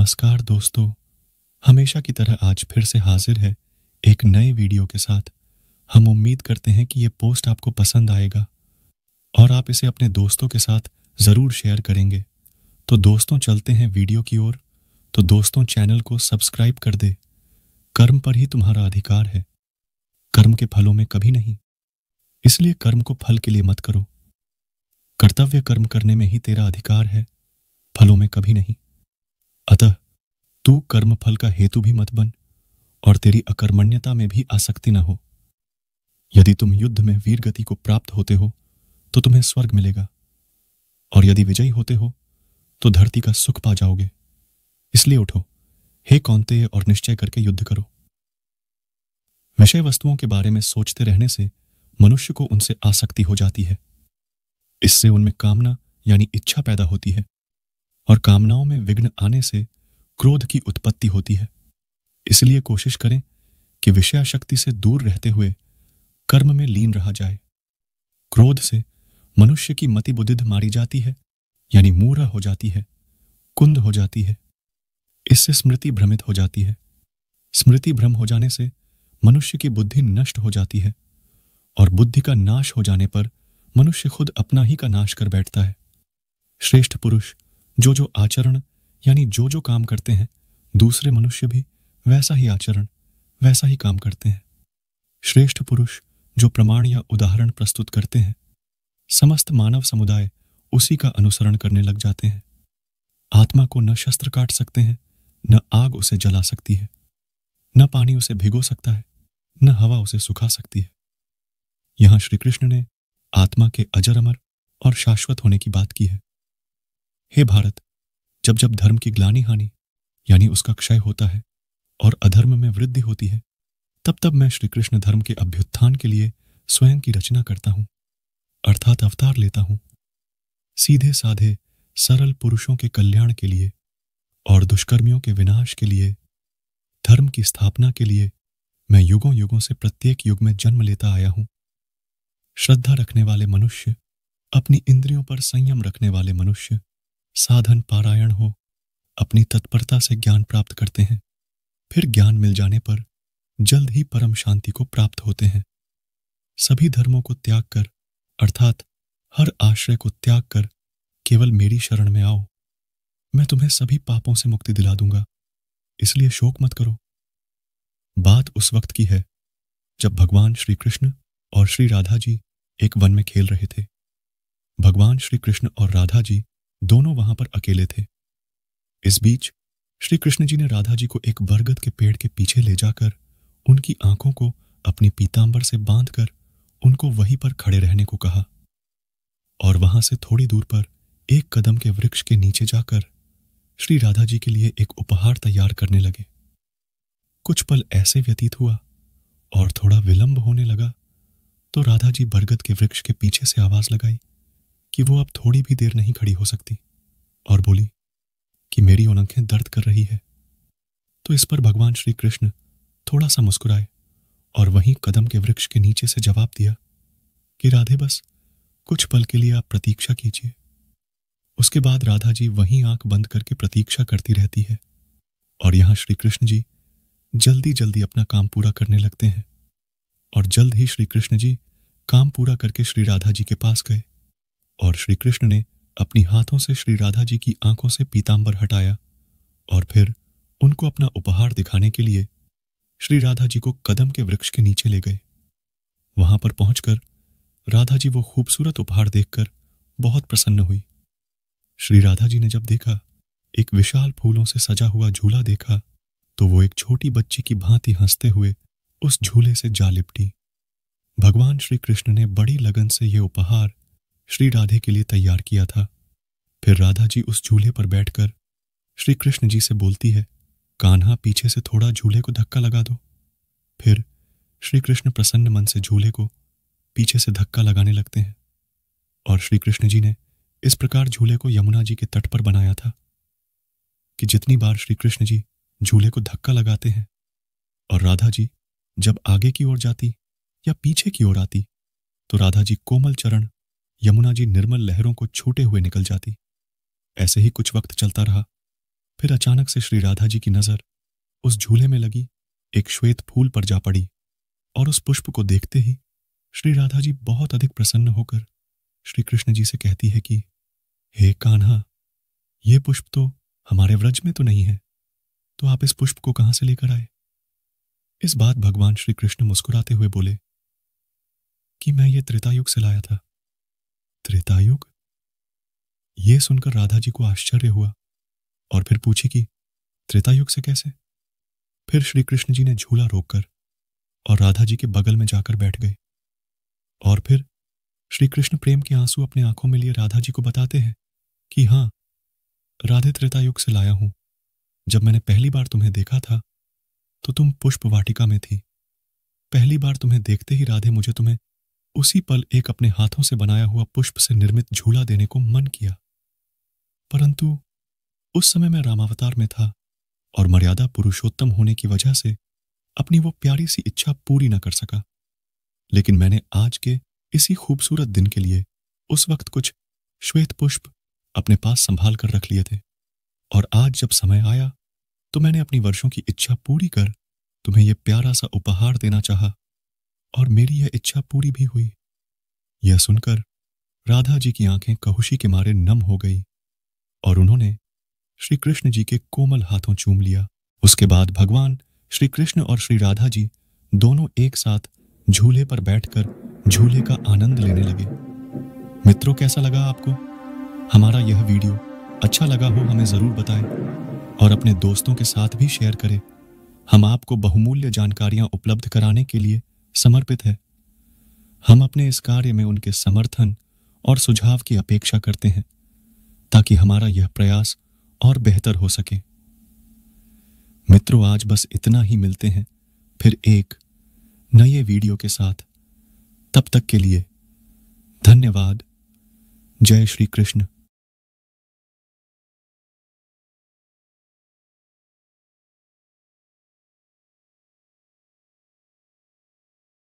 नमस्कार दोस्तों, हमेशा की तरह आज फिर से हाजिर है एक नए वीडियो के साथ। हम उम्मीद करते हैं कि ये पोस्ट आपको पसंद आएगा और आप इसे अपने दोस्तों के साथ ज़रूर शेयर करेंगे। तो दोस्तों चलते हैं वीडियो की ओर। तो दोस्तों चैनल को सब्सक्राइब कर दे। कर्म पर ही तुम्हारा अधिकार है, कर्म के फलों में कभी नहीं। इसलिए कर्म को फल के लिए मत करो। कर्तव्य कर्म करने में ही तेरा अधिकार है, फलों में कभी नहीं। अतः तू कर्म फल का हेतु भी मत बन और तेरी अकर्मण्यता में भी आसक्ति न हो। यदि तुम युद्ध में वीर गति को प्राप्त होते हो तो तुम्हें स्वर्ग मिलेगा, और यदि विजयी होते हो तो धरती का सुख पा जाओगे। इसलिए उठो हे कौन्तेय और निश्चय करके युद्ध करो। विषय वस्तुओं के बारे में सोचते रहने से मनुष्य को उनसे आसक्ति हो जाती है। इससे उनमें कामना यानी इच्छा पैदा होती है, और कामनाओं में विघ्न आने से क्रोध की उत्पत्ति होती है। इसलिए कोशिश करें कि विषयाशक्ति से दूर रहते हुए कर्म में लीन रहा जाए। क्रोध से मनुष्य की मति बुद्धिद मारी जाती है, यानी मूढ़ हो जाती है, कुंद हो जाती है। इससे स्मृति भ्रमित हो जाती है। स्मृति भ्रम हो जाने से मनुष्य की बुद्धि नष्ट हो जाती है, और बुद्धि का नाश हो जाने पर मनुष्य खुद अपना ही का नाश कर बैठता है। श्रेष्ठ पुरुष जो जो आचरण यानी जो जो काम करते हैं, दूसरे मनुष्य भी वैसा ही आचरण वैसा ही काम करते हैं। श्रेष्ठ पुरुष जो प्रमाण या उदाहरण प्रस्तुत करते हैं, समस्त मानव समुदाय उसी का अनुसरण करने लग जाते हैं। आत्मा को न शस्त्र काट सकते हैं, न आग उसे जला सकती है, न पानी उसे भिगो सकता है, न हवा उसे सुखा सकती है। यहां श्री कृष्ण ने आत्मा के अजर अमर और शाश्वत होने की बात की है। हे भारत, जब जब धर्म की ग्लानि हानि यानी उसका क्षय होता है और अधर्म में वृद्धि होती है, तब तब मैं श्री कृष्ण धर्म के अभ्युत्थान के लिए स्वयं की रचना करता हूं, अर्थात अवतार लेता हूं। सीधे साधे सरल पुरुषों के कल्याण के लिए और दुष्कर्मियों के विनाश के लिए, धर्म की स्थापना के लिए मैं युगों युगों से प्रत्येक युग में जन्म लेता आया हूं। श्रद्धा रखने वाले मनुष्य, अपनी इंद्रियों पर संयम रखने वाले मनुष्य साधन पारायण हो अपनी तत्परता से ज्ञान प्राप्त करते हैं। फिर ज्ञान मिल जाने पर जल्द ही परम शांति को प्राप्त होते हैं। सभी धर्मों को त्याग कर, अर्थात हर आश्रय को त्याग कर केवल मेरी शरण में आओ। मैं तुम्हें सभी पापों से मुक्ति दिला दूंगा, इसलिए शोक मत करो। बात उस वक्त की है जब भगवान श्री कृष्ण और श्री राधा जी एक वन में खेल रहे थे। भगवान श्री कृष्ण और राधा जी दोनों वहां पर अकेले थे। इस बीच श्री कृष्ण जी ने राधा जी को एक बरगद के पेड़ के पीछे ले जाकर उनकी आंखों को अपनी पीतांबर से बांधकर उनको वहीं पर खड़े रहने को कहा, और वहां से थोड़ी दूर पर एक कदम के वृक्ष के नीचे जाकर श्री राधा जी के लिए एक उपहार तैयार करने लगे। कुछ पल ऐसे व्यतीत हुआ और थोड़ा विलंब होने लगा तो राधा जी बरगद के वृक्ष के पीछे से आवाज लगाई कि वो अब थोड़ी भी देर नहीं खड़ी हो सकती, और बोली कि मेरी आंखें दर्द कर रही है। तो इस पर भगवान श्री कृष्ण थोड़ा सा मुस्कुराए और वहीं कदम के वृक्ष के नीचे से जवाब दिया कि राधे, बस कुछ पल के लिए आप प्रतीक्षा कीजिए। उसके बाद राधा जी वहीं आंख बंद करके प्रतीक्षा करती रहती है, और यहां श्री कृष्ण जी जल्दी जल्दी अपना काम पूरा करने लगते हैं। और जल्द ही श्री कृष्ण जी काम पूरा करके श्री राधा जी के पास गए, और श्री कृष्ण ने अपनी हाथों से श्री राधा जी की आंखों से पीतांबर हटाया, और फिर उनको अपना उपहार दिखाने के लिए श्री राधा जी को कदम के वृक्ष के नीचे ले गए। वहां पर पहुंचकर राधा जी वो खूबसूरत उपहार देखकर बहुत प्रसन्न हुई। श्री राधा जी ने जब देखा, एक विशाल फूलों से सजा हुआ झूला देखा, तो वो एक छोटी बच्ची की भांति हंसते हुए उस झूले से जा लिपटी। भगवान श्री कृष्ण ने बड़ी लगन से ये उपहार श्री राधे के लिए तैयार किया था। फिर राधा जी उस झूले पर बैठकर श्री कृष्ण जी से बोलती है, कान्हा पीछे से थोड़ा झूले को धक्का लगा दो। फिर श्री कृष्ण प्रसन्न मन से झूले को पीछे से धक्का लगाने लगते हैं, और श्री कृष्ण जी ने इस प्रकार झूले को यमुना जी के तट पर बनाया था कि जितनी बार श्री कृष्ण जी झूले को धक्का लगाते हैं और राधा जी जब आगे की ओर जाती या पीछे की ओर आती, तो राधा जी कोमल चरण, यमुना जी निर्मल लहरों को छूटे हुए निकल जाती। ऐसे ही कुछ वक्त चलता रहा। फिर अचानक से श्री राधा जी की नजर उस झूले में लगी एक श्वेत फूल पर जा पड़ी और उस पुष्प को देखते ही श्री राधा जी बहुत अधिक प्रसन्न होकर श्री कृष्ण जी से कहती है कि हे कान्हा, ये पुष्प तो हमारे व्रज में तो नहीं है, तो आप इस पुष्प को कहां से लेकर आए? इस बात भगवान श्री कृष्ण मुस्कुराते हुए बोले कि मैं ये त्रेतायुग से लाया था। त्रेतायुग? ये सुनकर राधा जी को आश्चर्य हुआ और फिर पूछी कि त्रेतायुग से कैसे? फिर श्री कृष्ण जी ने झूला रोककर और राधा जी के बगल में जाकर बैठ गए और फिर श्री कृष्ण प्रेम के आंसू अपने आंखों में लिए राधा जी को बताते हैं कि हाँ, राधे त्रेतायुग से लाया हूं। जब मैंने पहली बार तुम्हें देखा था तो तुम पुष्प वाटिका में थी। पहली बार तुम्हें देखते ही राधे मुझे तुम्हें उसी पल एक अपने हाथों से बनाया हुआ पुष्प से निर्मित झूला देने को मन किया, परंतु उस समय मैं रामावतार में था और मर्यादा पुरुषोत्तम होने की वजह से अपनी वो प्यारी सी इच्छा पूरी न कर सका। लेकिन मैंने आज के इसी खूबसूरत दिन के लिए उस वक्त कुछ श्वेत पुष्प अपने पास संभाल कर रख लिए थे और आज जब समय आया तो मैंने अपनी वर्षों की इच्छा पूरी कर तुम्हें यह प्यारा सा उपहार देना चाहा और मेरी यह इच्छा पूरी भी हुई। यह सुनकर राधा जी की आंखें कहुशी के मारे नम हो गई और उन्होंने श्री कृष्ण जी के कोमल हाथों चूम लिया। उसके बाद भगवान श्री कृष्ण और श्री राधा जी दोनों एक साथ झूले पर बैठकर झूले का आनंद लेने लगे। मित्रों, कैसा लगा आपको हमारा यह वीडियो? अच्छा लगा हो हमें जरूर बताएं और अपने दोस्तों के साथ भी शेयर करें। हम आपको बहुमूल्य जानकारियां उपलब्ध कराने के लिए समर्पित है। हम अपने इस कार्य में उनके समर्थन और सुझाव की अपेक्षा करते हैं ताकि हमारा यह प्रयास और बेहतर हो सके। मित्रों, आज बस इतना ही। मिलते हैं फिर एक नए वीडियो के साथ। तब तक के लिए धन्यवाद। जय श्री कृष्ण।